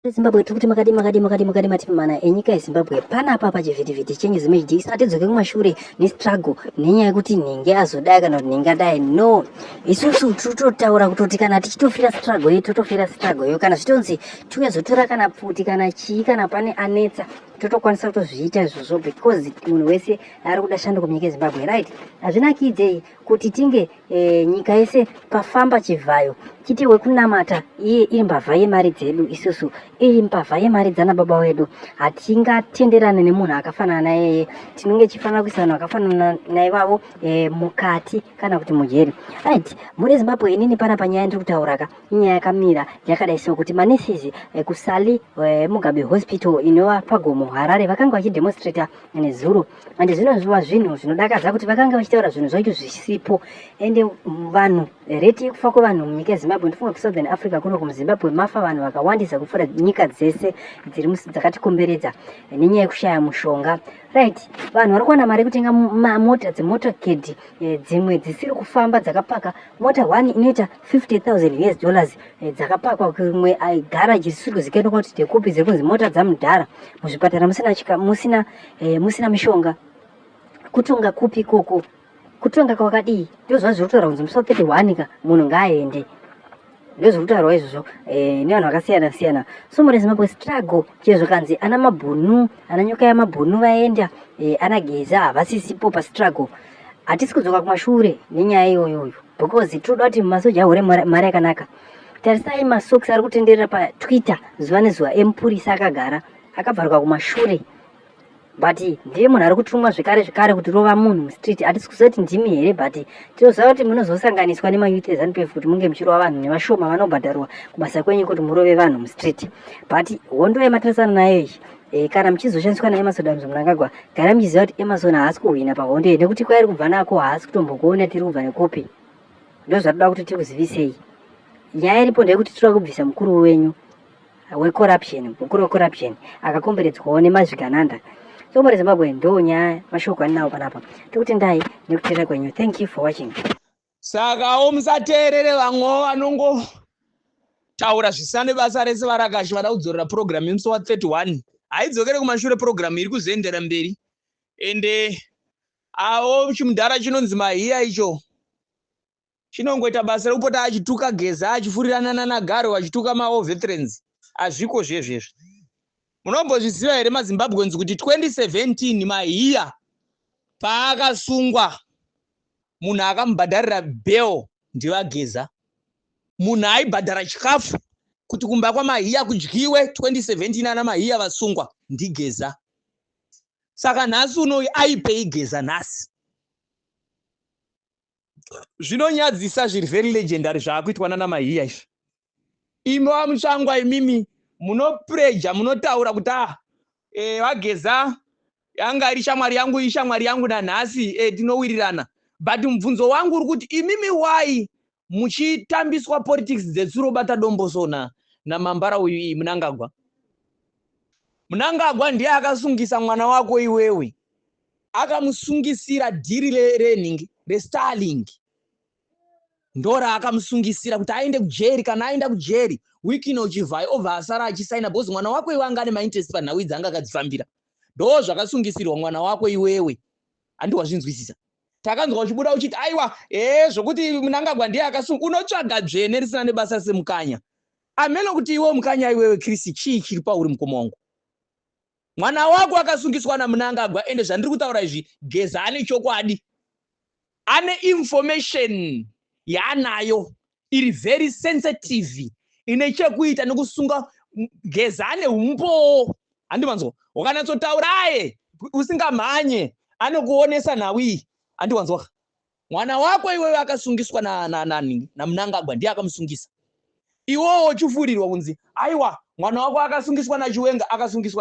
Zimbabwe tiri kuti makadi mati mana enyika yeZimbabwe panapa pachivhitivhiti chenyu zimejidi isatidzoke kumashure nestruggle nenyaya yekuti nhingi azodai kana kuti nhingi adai no isusu tototaura kutoti kana tichitofira struggle yedu totofira struggle yo kana zvitonzi tingazotora kana pfuti kana chii kana pane anetsa totokwanisa kutozviita izvozvo because munhu wese ari kuda shando kunyika yeZimbabwe right hazvinakidze kuti tinge nyika yese pafamba chivhayo chiti wekunamata iye iri mbavha yemari dzedu isusu iri mbavha yemari dzana baba wedu hatingatenderane nemunhu akafanana nayeye tinenge chifanira kuisa vanhu vakafanana naivavo mukati kana kuti mujeri right muri Zimbabwe inini pana panyaya ndiri kutauraka inyaya yakamira yakadai so kuti manesizi kusali Mugabe hospital inova pagomo Harare vakanga vachidemonstrata nezuro ande zvinozviwa zvinhu zvinodakadza kuti vakanga vachitaura zvinhu zvacho zvisipo ende vanhu reti yekufa kwevanhu munyika yeZimbabwe ndifunga kuSouthern Africa kuno kuMuzimbabwe mafa vanhu vakawandisa kupfuura nyika dzese dzakatikomberedza nenyaya yekushaya mushonga right vanhu vari kuwana mari kutenga mota dzemotokedi dzimwe dzisiri kufamba dzakapaka mota 1 inoita $50,000 dzakapakwa kumwe garaji risiri kuzikanwa kuti ndekupi dziri kunzi mota dzamudhara muzvipatara musina mishonga kutonga kupi koko kutonga kwakadii ndozva zviri kutaura kunzi musi wa 31 ka munhu ngaaende ndozviri kutaurwa izvozvo nevanhu vakasiyana siyana so muri Zimbabwe struggle chezvo kanzi ana mabhunu ana nyoka yamabhunu vaenda ana geza havasisipo pastruggle hatisi kudzoka kumashure nenyaya iyoyoyo because tinoda kuti masoja ahure mari yakanaka tarisai masoksi ari kutenderera paTwitter zuva nezuva emupurisa akagara akabvaruka kumashure but ndiye munhu ari kutumwa zvekare kuti rova munhu mustreet hatisi kuzoti ndimi here but tinoziva kuti munozosanganiswa nemayouth eZANU-PF kuti munge muchirova vanhu nevashoma vanobhadharwa kubasa kwenyu kuti murove vanhu mustreet but hondo yamatarisana nayo iyi kana muchizoshandiswa naEmmerson Mnangagwa gara muchiziva kuti Emerson haasi kuhwina pahondo iyi nekuti kwairi kubva nako haasi kutombokuona tiri kubva nekopi ndozvatoda kuti tikuzivisei nyaya iripo ndeyekuti toda kubvisa mukuru wenyu mukuru wecorruption akakomberedzwawo nemazvigananda so muri Zimbabwe ndo nyaya mashoko andinawo panapa tikuti ndai nekutera kwenyu thank you for watching saka musateerere vamwe vanongotaura zvisina nebasa rese varakashi vada kudzorera program yemusi wa 31 haidzokere kumashure program iri kuzoendera mberi ende avo chimudhara chinonzi mahiya icho chinongoita basa rekupota achituka geza achifurirana nagaro achituka veterans azviko zvezvezvo munombozviziva here maZimbabweans kuti 2017 mahiya paakasungwa munhu akamubhadharira bail ndivageza munhu aibhadhara chikafu kuti kumba kwamahiya kudyiwe 2017 ana mahiya vasungwa ndigeza saka nhasi unoyu aipei geza nhasi zvinonyadzisa zviri very legendary zvaakuitwa nana mahiya izvi imi vamutsvangwa imimi munopureja munotaura kuti vageza yanga iri shamwari yangu nanhasi tinowirirana but mubvunzo wangu uri kuti imimi wai muchitambiswa politics dzetsuro bata dombosona namambara uyu iyi Mnangagwa ndiye akasungisa mwana wako iwewe akamusungisira dhiri renhingi reStarlink ndora akamusungisira kuti aende kujeri kana aenda kujeri wiki inochivhayo obva asara achisaina bhozi mwana wako iwe anga ane mainterest panhau idzi anga akadzifambira ndo zvakasungisirwa mwana wako iwewe handi wazvinzwisisa takanzwa uchibuda uchiti aiwa zvokuti Mnangagwa ndiye akasunga unotsvaga dzvene risina nebasa semukanya ameno kuti iwe mukanya iwewe Chris chii chiri pauri mukoma wangu mwana wako akasungiswa naMnangagwa ende zvandiri kutaura izvi geza ane chokwadi ane information yaanayo iri very sensitive ine chekuita nekusunga geza ane umbo handiwanzwa wakanatsotauraye usingamhanye anokuonesa nawi handiwanzwa mwana wako iwewe akasungiswa naMnangagwa ndiye akamusungisa iwowo chifurirwa kunzi aiwa mwana wako akasungiswa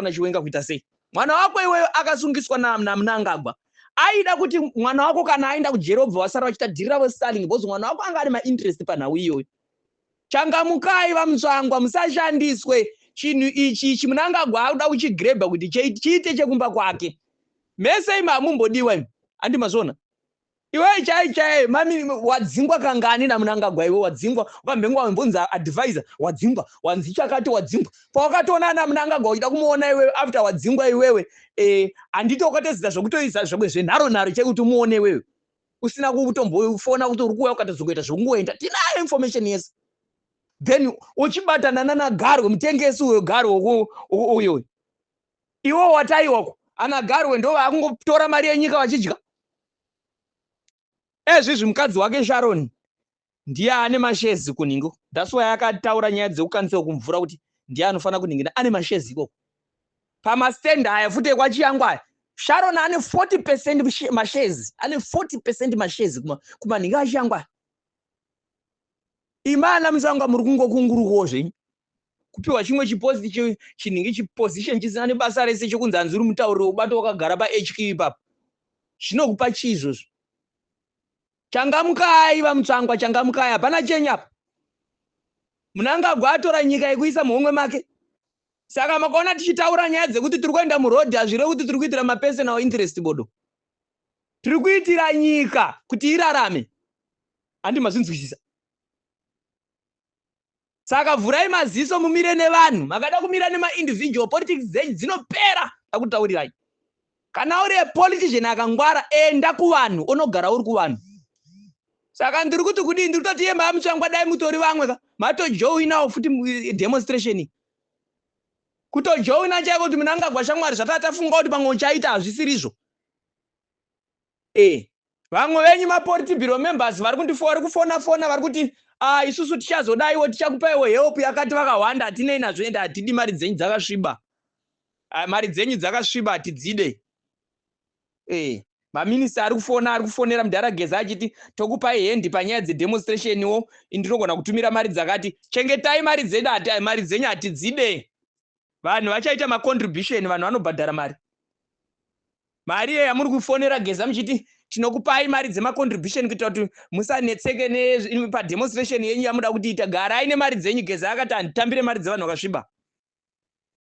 naChiwenga kuita sei mwana wako iwewe akasungiswa naMnangagwa aida kuti mwana wako kana aenda kujeri obva wasara wachita dhiri ravo Starlink bhozi mwana wako anga ane mainterest panhau iyoyo changamukai vamutsvangwa musashandiswe chinhu ichi Mnangagwa auda kuchigrebha kuti chiite chekumba kwake mese imi hamumbodiwa imi handimazvona Iwe chai mami wadzingwa kangani namunangagwa iwe wadzingwa ukambenga wambonza advisor wadzingwa wanzi chakati wadzingwa pawakatona namunangagwa uchida kumuona iwe after wadzingwa iwewe andito ukatezida zvokutoisa zvobwe zvenharo chekuti umuone iwewe usina kutombofona kuti uri kuuya ukatazokuita zvokungoenda tinayo information yes then uchibatana nanagarwe mutengesi uyo garwe uyo iwe wataiwako ana garwe ndo vakungotora mari yenyika vachidya ezvizvi mukadzi wake Sharon ndiye ane mashezi kuningo. That's why akataura nyaya dzekukanisa kumvura kuti ndiye anofana kuningira ane mashezi ikoko. Pamastand aya futi kwachiyangwa aya Sharon ane 40% mashezi, ane 40% mashezi kumaninga achiyangwa. Imana musanga muri kungokunguruko zvenyu. Kupiwa chimwe chiposti chiningi chiposition chisina nebasa rese chokunzi anzi uri mutauriro ubato wakagara paHQ ipapo. Zvinokupa chizvozvo. Changamukai vamutsvangwa changamukai hapana chenyapa. Munangagwa atora nyika yekuisa muhomwe make. Saka makaona tichitaura nyaya dzekuti tiri kuenda murodhi hazvire kuti tiri kuitira mapersonal interest bodo. Tiri kuitira nyika kuti irarame. Handi mazvinzwisisa. Saka vhurai maziso mumire nevanhu. Makada kumira nema-individual politics dzenyu dzinopera takutaurirai. Kana uri politician akangwara enda kuvanhu unogara uri kuvanhu. Saka ndiri kuti kudii ndiri kutoti yemba yamutsvangwa dai mutori vamwe ka matojoinawo futi demonstration. Kutojoina chaiko kuti munangagwa shamwari zvatafunga kuti pamwe uchaita hazvisirizvo. Vamwe venyu mapoliti bureau members vari kufona vari kuti isusu tichazodaiwo tichakupaiwo help yakati vakawanda hatinei nazvo ende hatidi mari dzenyu dzakasviba. Mari dzenyu dzakasviba hatidzide. Maminista ari kufonera Mudarageza achiti tokupai hendi panyaya dzedemonstration ndinogona kutumira mari dzakati chengetai mari dzedu mari dzenyu hatidzide. Vanhu vachaita macontribution vanhu vanobhadhara mari. Mari yamuri kufonera Geza muchiti tinokupai mari dzemacontribution kuita kuti musanetseke pademonstration yenyu yamuda kuti ita garai nemari dzenyu. Geza akati handitambire mari dzevanhu vakasviba.